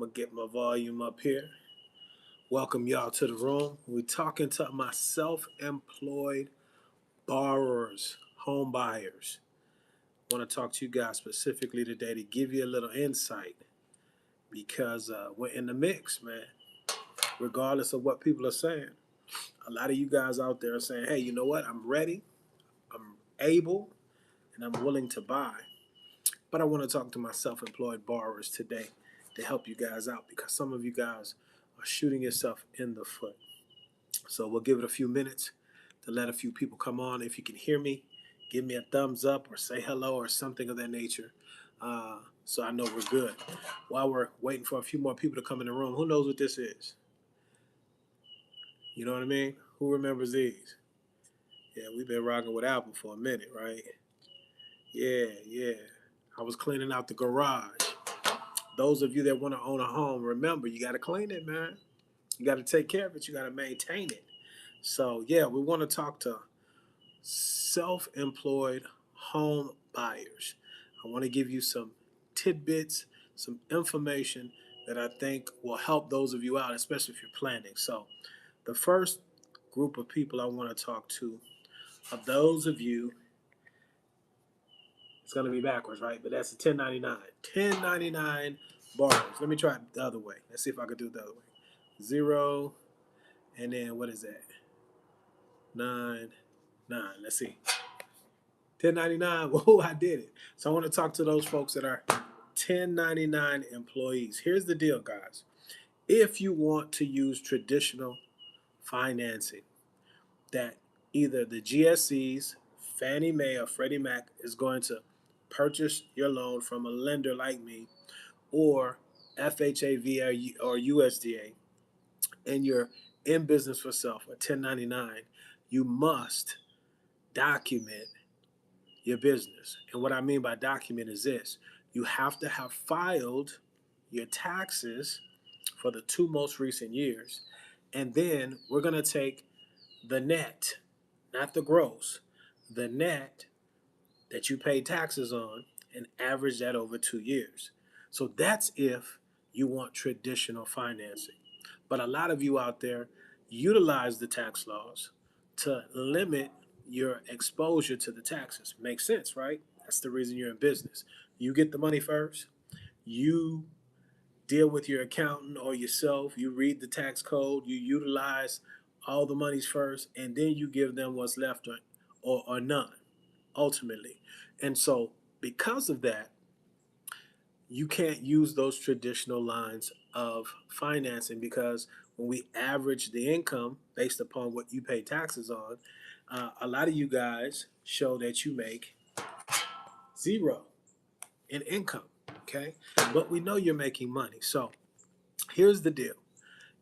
gonna get my volume up here. Welcome y'all to the room. We're talking to my self-employed borrowers, home buyers. I want to talk to you guys specifically today to give you a little insight because we're in the mix, man. Regardless of what people are saying, a lot of you guys out there are saying, "Hey, you know what? I'm ready, I'm able, and I'm willing to buy." But I want to talk to my self-employed borrowers today to help you guys out because some of you guys are shooting yourself in the foot. So we'll give it a few minutes to let a few people come on. If you can hear me, give me a thumbs up or say hello or something of that nature, so I know we're good. While we're waiting for a few more people to come in the room, who knows what this is? You know what I mean? Who remembers these? Yeah, we've been rocking with Apple for a minute, right? Yeah. I was cleaning out the garage. Those of you that want to own a home, remember, you got to clean it, man. You got to take care of it. You got to maintain it. So, yeah, we want to talk to self-employed home buyers. I want to give you some tidbits, some information that I think will help those of you out, especially if you're planning. So, the first group of people I want to talk to are those of you. It's going to be backwards, right? But that's a 1099. 1099 borrowers. Let me try it the other way. Let's see if I can do it the other way. 0, and then what is that? 9, 9. Let's see. 1099. Whoa, I did it. So I want to talk to those folks that are 1099 employees. Here's the deal, guys. If you want to use traditional financing that either the GSEs, Fannie Mae, or Freddie Mac is going to purchase your loan from a lender like me, or FHA, or USDA, and you're in business for self, a 1099, you must document your business. And what I mean by document is this: you have to have filed your taxes for the 2 most recent years. And then we're going to take the net, not the gross, the net that you pay taxes on, and average that over 2 years. So that's if you want traditional financing. But a lot of you out there utilize the tax laws to limit your exposure to the taxes. Makes sense, right? That's the reason you're in business. You get the money first. You deal with your accountant or yourself. You read the tax code. You utilize all the monies first, and then you give them what's left, or none, ultimately. And so, because of that, you can't use those traditional lines of financing because when we average the income based upon what you pay taxes on, a lot of you guys show that you make 0 in income, okay? But we know you're making money. So here's the deal.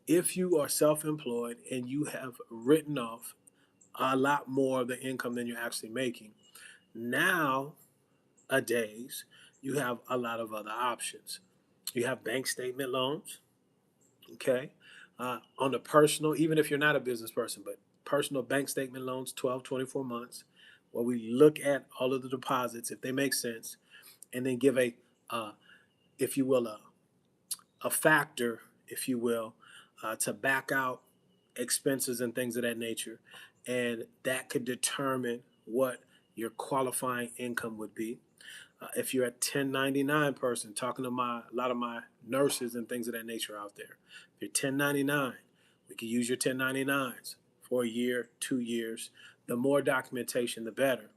If you are self-employed and you have written off a lot more of the income than you're actually making, nowadays you have a lot of other options. You have bank statement loans, okay? On the personal, even if you're not a business person, but personal bank statement loans, 12, 24 months, where we look at all of the deposits, if they make sense, and then give if you will, a factor, if you will, to back out expenses and things of that nature. And that could determine what your qualifying income would be. If you're a 1099 person, talking to a lot of my nurses and things of that nature out there, if you're 1099, we can use your 1099s for a year, 2 years. The more documentation, the better.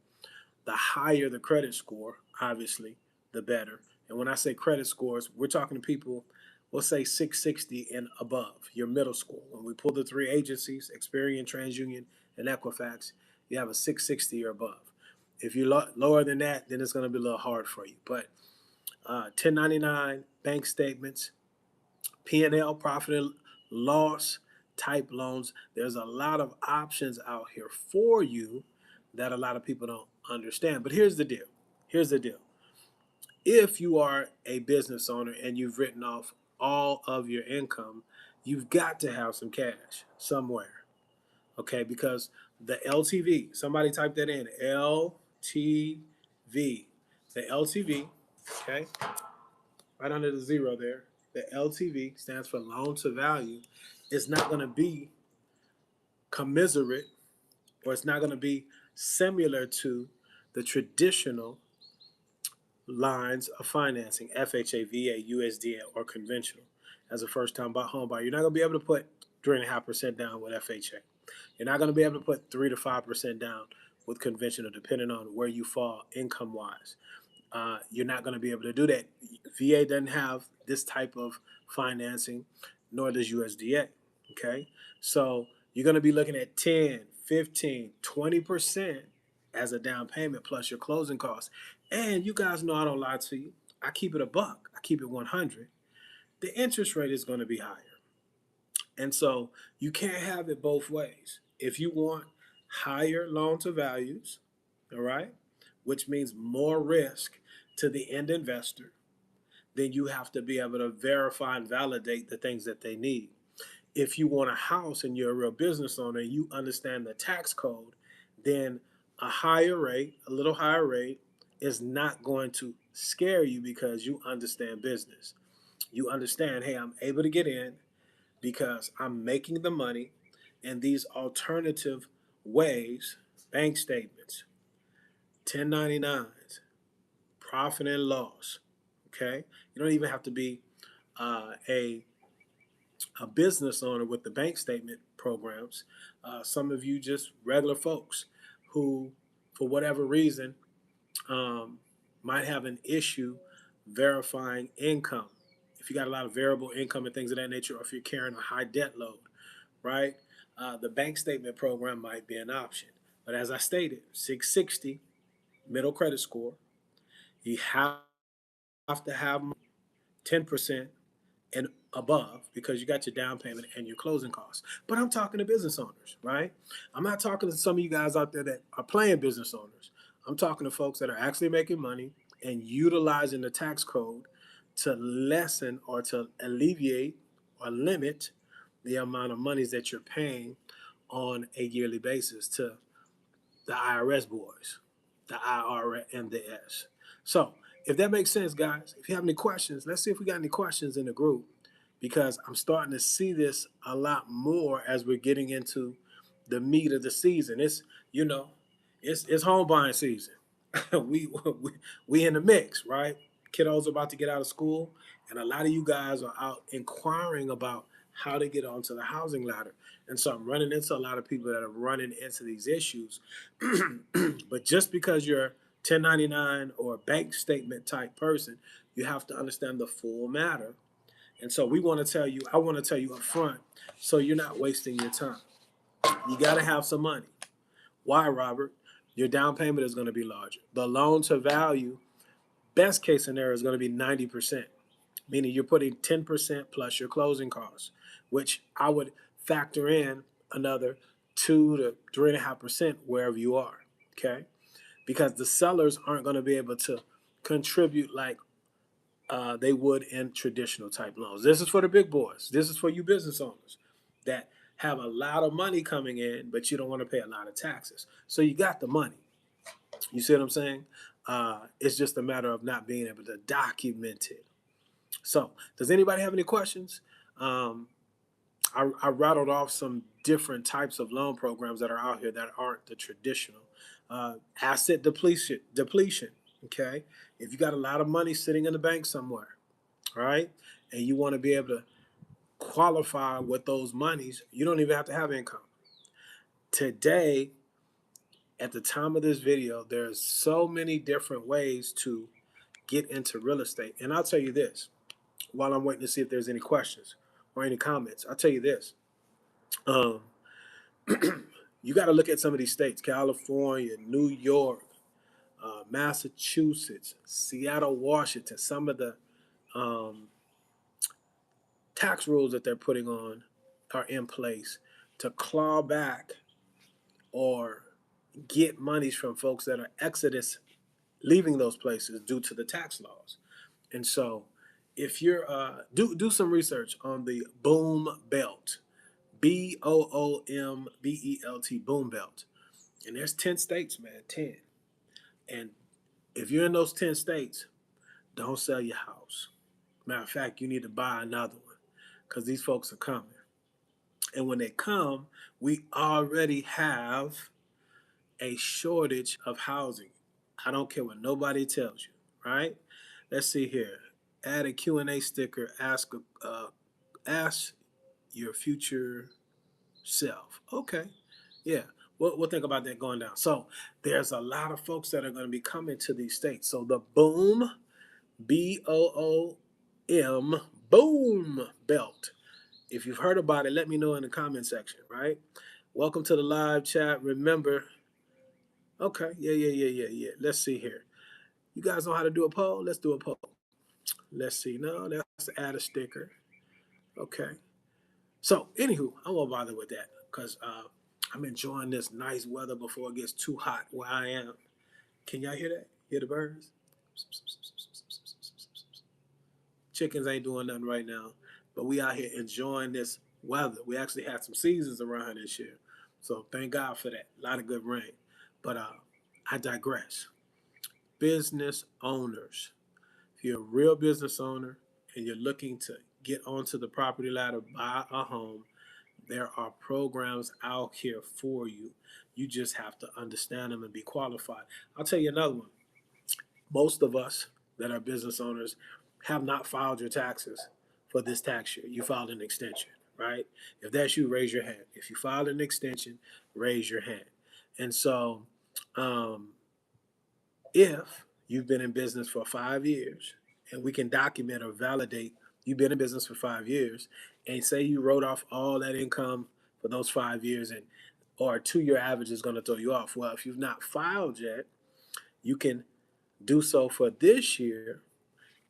The higher the credit score, obviously, the better. And when I say credit scores, we're talking to people, we'll say 660 and above, your middle score. When we pull the 3 agencies, Experian, TransUnion, and Equifax, you have a 660 or above. If you're lower than that, then it's going to be a little hard for you. But 1099, bank statements, P&L, profit and loss type loans, there's a lot of options out here for you that a lot of people don't understand. But here's the deal. Here's the deal. If you are a business owner and you've written off all of your income, you've got to have some cash somewhere, okay? Because the LTV, somebody type that in, LTV, the LTV, okay? Right under the 0 there, the LTV stands for loan to value, is not going to be commiserate, or it's not going to be similar to the traditional lines of financing, FHA, VA, USDA, or conventional. As a first-time home buyer, you're not going to be able to put 3.5% down with FHA. You're not going to be able to put 3 to 5% down with conventional, depending on where you fall income-wise. You're not going to be able to do that. VA doesn't have this type of financing, nor does USDA. Okay, so you're going to be looking at 10, 15, 20% as a down payment plus your closing costs. And you guys know I don't lie to you. I keep it a buck. I keep it 100. The interest rate is going to be higher. And so you can't have it both ways. If you want higher loan to values, all right, which means more risk to the end investor, then you have to be able to verify and validate the things that they need. If you want a house and you're a real business owner and you understand the tax code, then a higher rate, a little higher rate, is not going to scare you because you understand business. You understand, hey, I'm able to get in because I'm making the money in these alternative ways, bank statements, 1099s, profit and loss. Okay, you don't even have to be a business owner with the bank statement programs. Some of you just regular folks who, for whatever reason, might have an issue verifying income. If you got a lot of variable income and things of that nature, or if you're carrying a high debt load, right? The bank statement program might be an option. But as I stated, 660 middle credit score. You have to have 10% and above because you got your down payment and your closing costs. But I'm talking to business owners, right? I'm not talking to some of you guys out there that are playing business owners. I'm talking to folks that are actually making money and utilizing the tax code to lessen or to alleviate or limit the amount of monies that you're paying on a yearly basis to the IRS boys, the IR and the S. So if that makes sense, guys, if you have any questions, let's see if we got any questions in the group, because I'm starting to see this a lot more as we're getting into the meat of the season. It's, it's home buying season. we in the mix, right? Kiddos are about to get out of school, and a lot of you guys are out inquiring about how to get onto the housing ladder. And so I'm running into a lot of people that are running into these issues. But just because you're 1099 or bank statement type person, you have to understand the full matter. And so I want to tell you up front, so you're not wasting your time. You got to have some money. Why, Robert? Your down payment is going to be larger. The loan to value, best case scenario, is going to be 90%, meaning you're putting 10% plus your closing costs, which I would factor in another 2 to 3.5% wherever you are, okay? Because the sellers aren't going to be able to contribute like they would in traditional type loans. This is for the big boys. This is for you business owners that have a lot of money coming in, but you don't want to pay a lot of taxes. So you got the money. You see what I'm saying? It's just a matter of not being able to document it. So does anybody have any questions? I rattled off some different types of loan programs that are out here that aren't the traditional. Asset depletion. Okay, if you got a lot of money sitting in the bank somewhere, right, and you want to be able to qualify with those monies, you don't even have to have income. Today, at the time of this video, there's so many different ways to get into real estate. And I'll tell you this, while I'm waiting to see if there's any questions or any comments, I'll tell you this. You got to look at some of these states: California, New York, Massachusetts, Seattle, Washington. Some of the tax rules that they're putting on are in place to claw back or get monies from folks that are leaving those places due to the tax laws. And so if you're do some research on the Boom Belt, BOOMBELT, Boom Belt. And there's 10 states, man, 10. And if you're in those 10 states, don't sell your house. Matter of fact, you need to buy another one because these folks are coming. And when they come, we already have a shortage of housing. I don't care what nobody tells you, right? Let's see here. Add a Q&A sticker. Ask your future self. Okay, yeah. We'll think about that going down. So there's a lot of folks that are going to be coming to these states. So the boom, BOOM, boom belt. If you've heard about it, let me know in the comment section, right? Welcome to the live chat. Remember, okay, yeah. Let's see here. You guys know how to do a poll? Let's do a poll. Let's see. No, let's add a sticker. Okay. So, anywho, I won't bother with that because I'm enjoying this nice weather before it gets too hot where I am. Can y'all hear that? Hear the birds? Chickens ain't doing nothing right now, but we out here enjoying this weather. We actually had some seasons around here this year, so thank God for that. A lot of good rain. But I digress. Business owners, if you're a real business owner and you're looking to get onto the property ladder, buy a home, there are programs out here for you. You just have to understand them and be qualified. I'll tell you another one. Most of us that are business owners have not filed your taxes for this tax year. You filed an extension, right? If that's you, raise your hand. If you filed an extension, raise your hand. And so, um, if you've been in business for 5 years and we can document or validate you've been in business for 5 years and say you wrote off all that income for those 5 years and or a 2 year average is going to throw you off. Well, if you've not filed yet, you can do so for this year.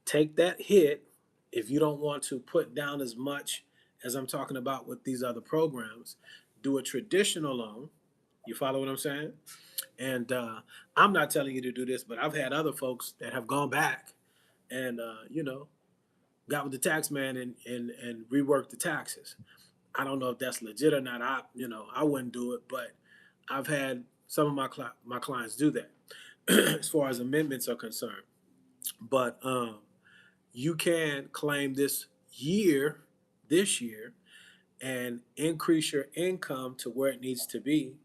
Take that hit if you don't want to put down as much as I'm talking about with these other programs. Do a traditional loan. You follow what I'm saying? And I'm not telling you to do this, but I've had other folks that have gone back and got with the tax man and reworked the taxes. I don't know if that's legit or not. I wouldn't do it, but I've had some of my clients do that as far as amendments are concerned. But you can claim this year, and increase your income to where it needs to be,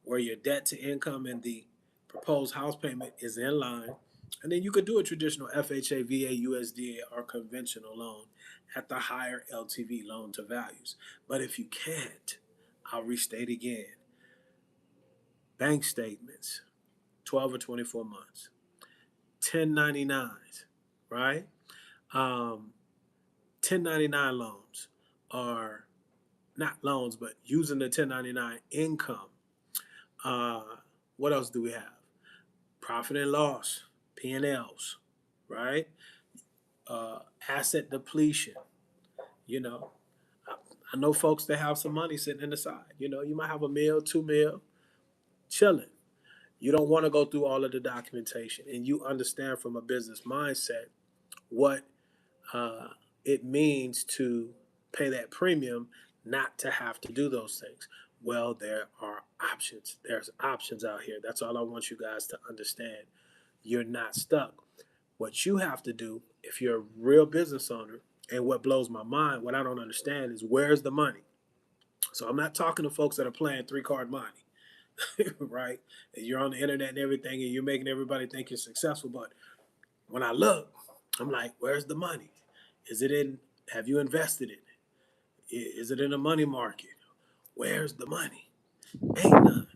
where your debt to income and the proposed house payment is in line. And then you could do a traditional FHA, VA, USDA, or conventional loan at the higher LTV loan to values. But if you can't, I'll restate again. Bank statements, 12 or 24 months, 1099s, right? 1099 loans are not loans, but using the 1099 income. Uh, what else do we have? Profit and loss, P&Ls, right? Asset depletion. You know, I know folks that have some money sitting in the side. You might have a meal, 2 meal, chilling. You don't want to go through all of the documentation, and you understand from a business mindset what uh, it means to pay that premium, not to have to do those things. Well, there are options. There's options out here. That's all I want you guys to understand. You're not stuck. What you have to do, if you're a real business owner, and what blows my mind, what I don't understand is where's the money? So I'm not talking to folks that are playing 3 card money, right? And you're on the internet and everything, and you're making everybody think you're successful. But when I look, I'm like, where's the money? Is it in? Have you invested in it? Is it in the money market? Where's the money? Ain't none.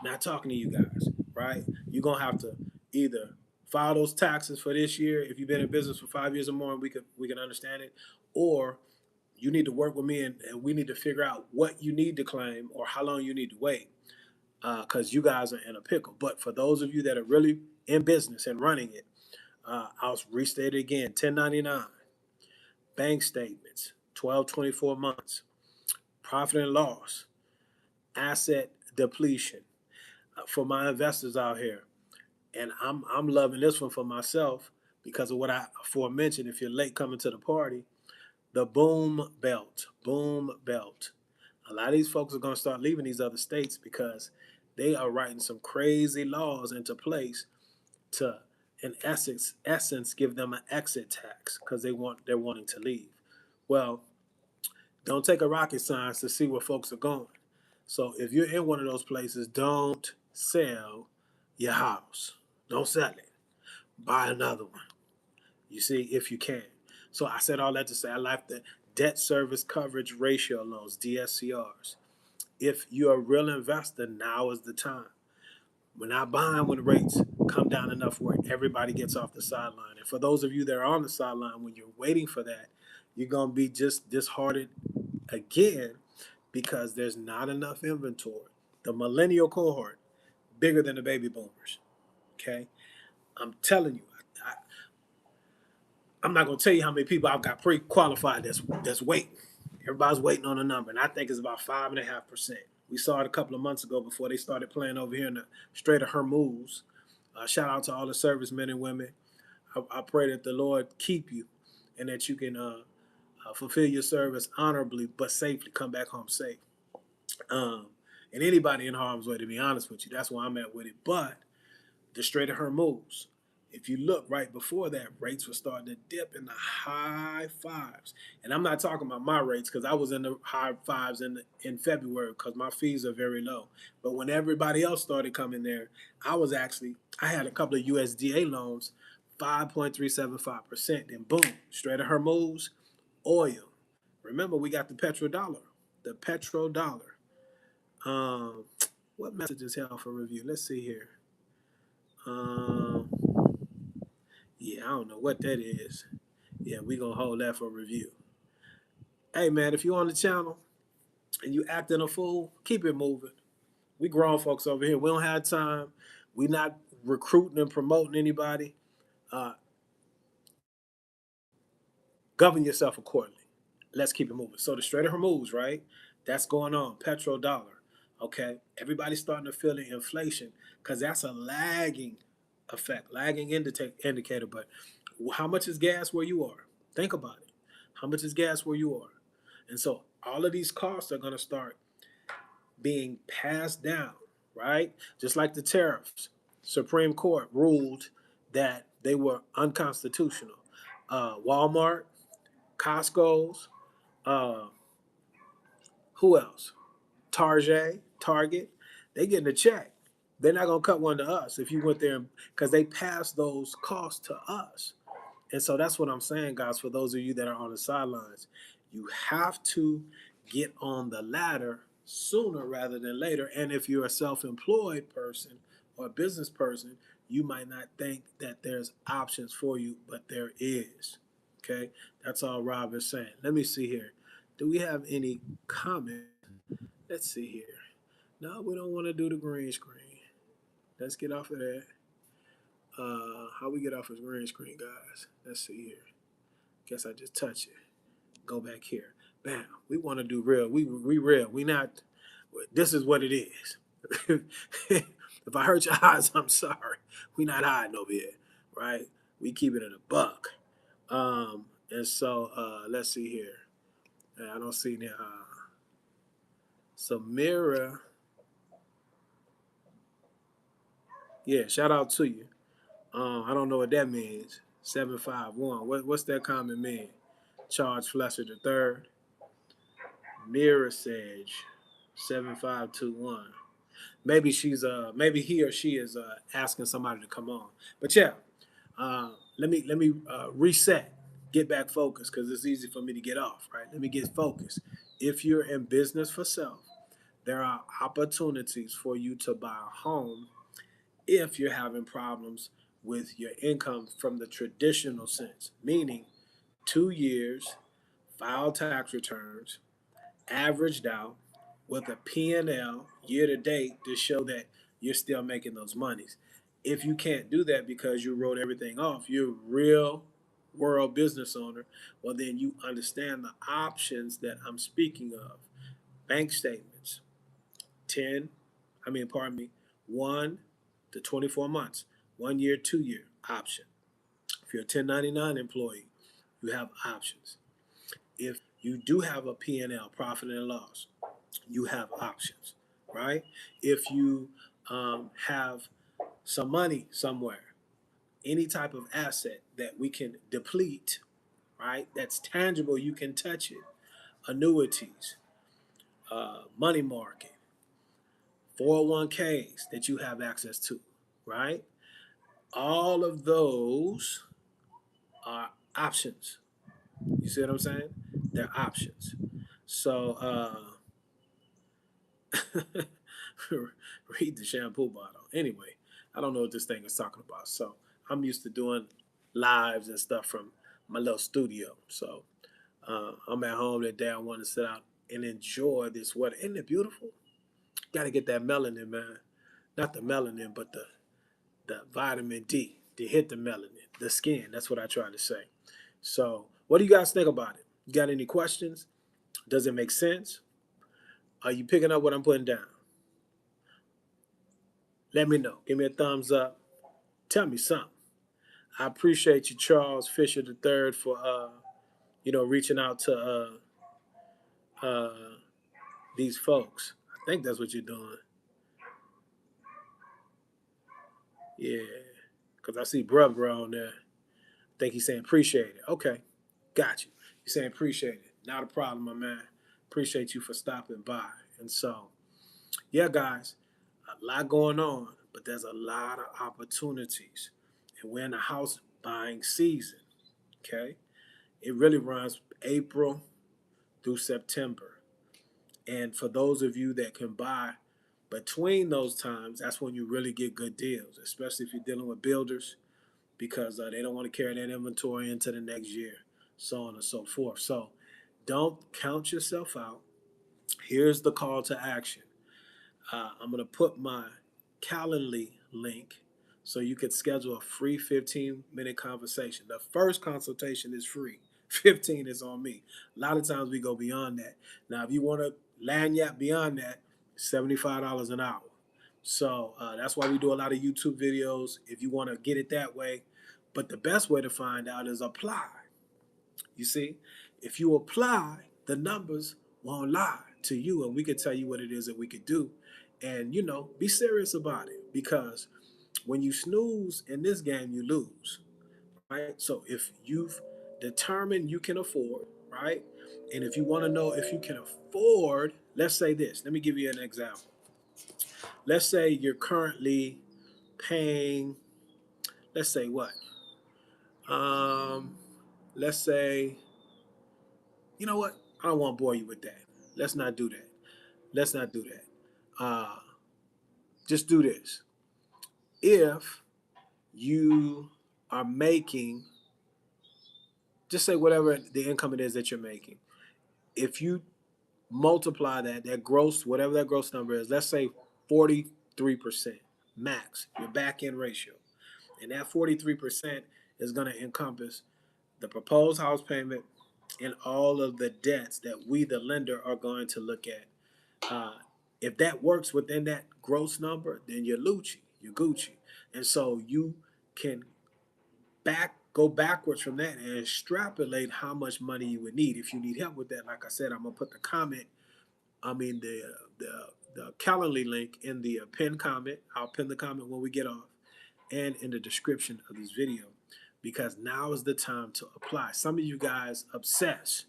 Not talking to you guys, right? You're gonna have to either file those taxes for this year if you've been in business for 5 years or more, and we can understand it, or you need to work with me and we need to figure out what you need to claim or how long you need to wait, because you guys are in a pickle. But for those of you that are really in business and running it, I'll restate it again: 1099, bank statements, 12, 24 months, profit and loss, asset depletion. For my investors out here, and I'm loving this one for myself because of what I aforementioned. If you're late coming to the party, the boom belt, boom belt. A lot of these folks are going to start leaving these other states because they are writing some crazy laws into place to in essence give them an exit tax because they're wanting to leave. Well, don't take a rocket science to see where folks are going. So if you're in one of those places, don't sell your house. Don't sell it. Buy another one. You see, if you can. So I said all that to say I like the debt service coverage ratio loans, DSCRs. If you're a real investor, now is the time. We're not buying when the rates come down enough where everybody gets off the sideline. And for those of you that are on the sideline, when you're waiting for that, you're going to be just disheartened again because there's not enough inventory. The millennial cohort, bigger than the baby boomers. Okay? I'm telling you, I'm not going to tell you how many people I've got pre-qualified that's waiting. Everybody's waiting on a number, and I think it's about 5.5%. We saw it a couple of months ago before they started playing over here in the Strait of Hormuz. Shout out to all the servicemen and women. I pray that the Lord keep you and that you can fulfill your service honorably but safely, come back home safe. And anybody in harm's way, to be honest with you, that's where I'm at with it. But the Strait of Hormuz, if you look right before that, rates were starting to dip in the high fives. And I'm not talking about my rates because I was in the high fives in February because my fees are very low. But when everybody else started coming there, I had a couple of USDA loans, 5.375%. Then boom, Strait of Hormuz, oil. Remember, we got the petrodollar. The petrodollar. Um, what messages held for review? Let's see here. Um, yeah, I don't know what that is. Yeah, we gonna hold that for review. Hey man, if you on the channel and you acting a fool, keep it moving. We grown folks over here. We don't have time. We not recruiting and promoting anybody. Uh, govern yourself accordingly. Let's keep it moving. So the Strait of Hormuz, right? That's going on. Petrodollar. Okay. Everybody's starting to feel the inflation because that's a lagging effect, lagging indicator. But how much is gas where you are? Think about it. How much is gas where you are? And so all of these costs are going to start being passed down, right? Just like the tariffs. Supreme Court ruled that they were unconstitutional. Walmart, Costco's, uh, who else? Target, they getting a check. They're not gonna cut one to us if you went there because they passed those costs to us. And so that's what I'm saying, guys. For those of you that are on the sidelines, you have to get on the ladder sooner rather than later. And if you're a self-employed person or a business person, you might not think that there's options for you, but there is. Okay, that's all Rob is saying. Let me see here. Do we have any comments? Let's see here. No, we don't want to do the green screen. Let's get off of that. How we get off of green screen, guys? Let's see here. Guess I just touch it. Go back here. Bam. We want to do real. We real. We not. This is what it is. If I hurt your eyes, I'm sorry. We not hiding over here, right? We keep it in a buck. And so let's see here. I don't see any. Samira. Yeah, shout out to you. I don't know what that means. 751. What's that comment mean? Charles Fletcher the third. Mirror Sage 7521. Maybe he or she is asking somebody to come on. But yeah, let me reset, get back focused because it's easy for me to get off, right? Let me get focused. If you're in business for self, there are opportunities for you to buy a home if you're having problems with your income from the traditional sense, meaning 2 years, file tax returns, averaged out with a P&L year to date to show that you're still making those monies. If you can't do that because you wrote everything off, you're a real world business owner, well, then you understand the options that I'm speaking of. Bank statements, 10, pardon me, 1 to 24 months, 1 year, 2 year option. If you're a 1099 employee, you have options. If you do have a P&L, profit and loss, you have options, right? If you have some money somewhere, any type of asset that we can deplete, right? That's tangible, you can touch it. Annuities, money market, 401ks that you have access to, right? All of those are options. You see what I'm saying? They're options. So read the shampoo bottle. Anyway, I don't know what this thing is talking about. So I'm used to doing lives and stuff from my little studio. So I'm at home that day. I want to sit out and enjoy this weather. Isn't it beautiful? Got to get that melanin, man. Not the melanin, but the vitamin D to hit the melanin, the skin. That's what I try to say. So, what do you guys think about it? You got any questions? Does it make sense? Are you picking up what I'm putting down? Let me know. Give me a thumbs up. Tell me something. I appreciate you, Charles Fisher III, for reaching out to these folks. I think that's what you're doing. Yeah, because I see Bruh on there. I think he's saying appreciate it. Okay, got you. You're saying appreciate it. Not a problem, my man. Appreciate you for stopping by. And so, yeah, guys, a lot going on, but there's a lot of opportunities. And we're in the house buying season, okay? It really runs April through September. And for those of you that can buy between those times, that's when you really get good deals, especially if you're dealing with builders, because they don't want to carry that inventory into the next year, so on and so forth. So don't count yourself out. Here's the call to action. I'm going to put my Calendly link so you could schedule a free 15-minute conversation. The first consultation is free. 15 is on me. A lot of times we go beyond that. Now, if you want to lanyard beyond that, $75 an hour. So that's why we do a lot of YouTube videos if you want to get it that way. But the best way to find out is apply. You see, if you apply, the numbers won't lie to you, and we can tell you what it is that we could do. And, be serious about it, because when you snooze in this game, you lose, right? So if you've determined you can afford, right? And if you want to know if you can afford, let's say this. Let me give you an example. Let's say you're currently paying, let's say what? Let's say, you know what? I don't want to bore you with that. Let's not do that. Let's not do that. Just do this. If you are making, just say whatever the income it is that you're making, if you multiply that gross, whatever that gross number is, let's say 43% max, your back end ratio. And that 43% is going to encompass the proposed house payment and all of the debts that we, the lender, are going to look at. If that works within that gross number, then you're Lucci, you're Gucci. And so you can go backwards from that and extrapolate how much money you would need. If you need help with that, like I said, I'm gonna put the Calendly link in the pinned comment. I'll pin the comment when we get off, and in the description of this video, because now is the time to apply. Some of you guys obsess,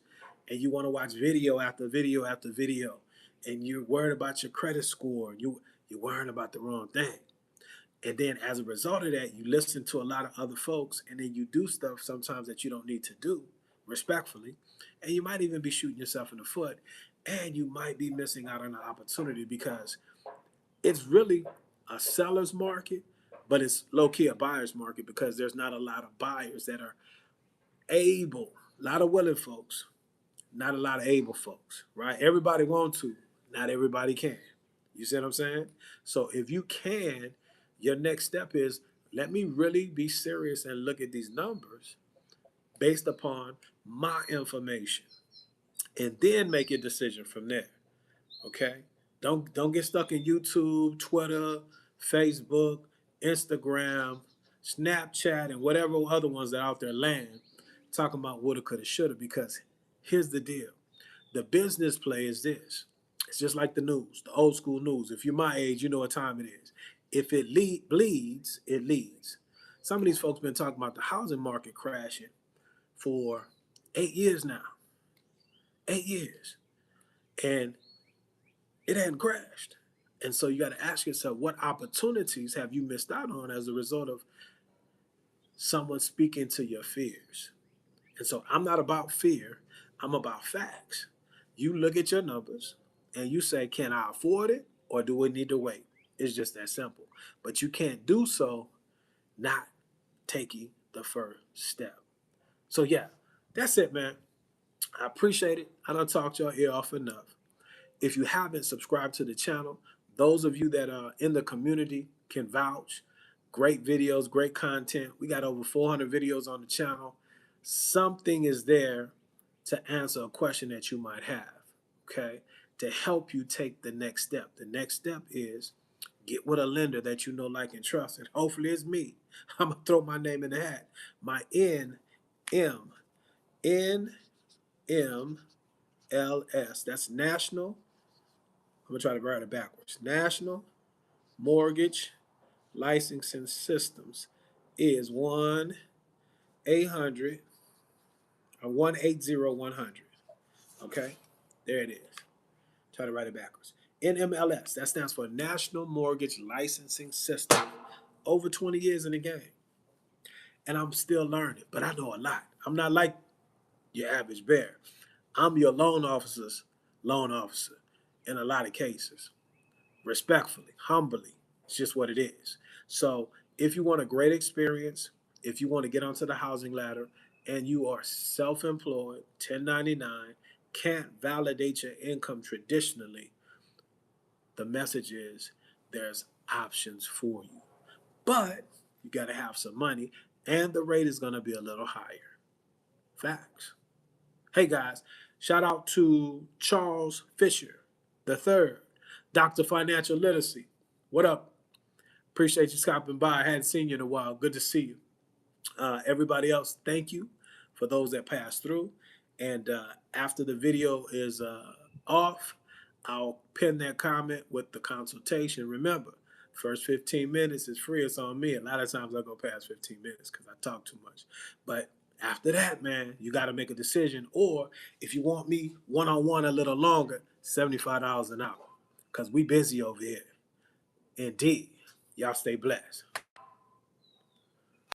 and you want to watch video after video after video, and you're worried about your credit score. You're worrying about the wrong thing. And then as a result of that, you listen to a lot of other folks, and then you do stuff sometimes that you don't need to do, respectfully. And you might even be shooting yourself in the foot, and you might be missing out on an opportunity, because it's really a seller's market, but it's low-key a buyer's market, because there's not a lot of buyers that are able. A lot of willing folks, not a lot of able folks, right? Everybody wants to, not everybody can. You see what I'm saying? So if you can, your next step is, let me really be serious and look at these numbers based upon my information, and then make a decision from there. Okay? Don't get stuck in YouTube, Twitter, Facebook, Instagram, Snapchat, and whatever other ones that are out there land talking about woulda, coulda, shoulda, because here's the deal. The business play is this. It's just like the news, the old school news. If you're my age, you know what time it is. If it bleeds, it leads. Some of these folks been talking about the housing market crashing for 8 years now. 8 years. And it hadn't crashed. And so you got to ask yourself, what opportunities have you missed out on as a result of someone speaking to your fears? And so I'm not about fear, I'm about facts. You look at your numbers and you say, can I afford it or do we need to wait? It's just that simple. But you can't do so not taking the first step. So, yeah, that's it, man. I appreciate it. I done talked your ear off enough. If you haven't subscribed to the channel, those of you that are in the community can vouch. Great videos, great content. We got over 400 videos on the channel. Something is there to answer a question that you might have, okay? To help you take the next step. The next step is get with a lender that you know, like, and trust. And hopefully it's me. I'm going to throw my name in the hat. My NMLS. That's National. I'm going to try to write it backwards. National Mortgage Licensing Systems is 1-800 or 1-800-100. Okay? There it is. Try to write it backwards. NMLS. That stands for National Mortgage Licensing System. Over 20 years in the game. And I'm still learning, but I know a lot. I'm not like your average bear. I'm your loan officer's loan officer in a lot of cases. Respectfully, humbly. It's just what it is. So if you want a great experience, if you want to get onto the housing ladder and you are self-employed, 1099, can't validate your income traditionally, the message is there's options for you. But you got to have some money and the rate is going to be a little higher. Facts. Hey guys, shout out to Charles Fisher III, Dr. Financial Literacy. What up? Appreciate you stopping by. I hadn't seen you in a while. Good to see you. Everybody else, thank you for those that passed through. And after the video is off, I'll pin that comment with the consultation. Remember, first 15 minutes is free. It's on me. A lot of times I go past 15 minutes because I talk too much. But after that, man, you got to make a decision. Or if you want me one-on-one a little longer, $75 an hour because we busy over here. Indeed. Y'all stay blessed.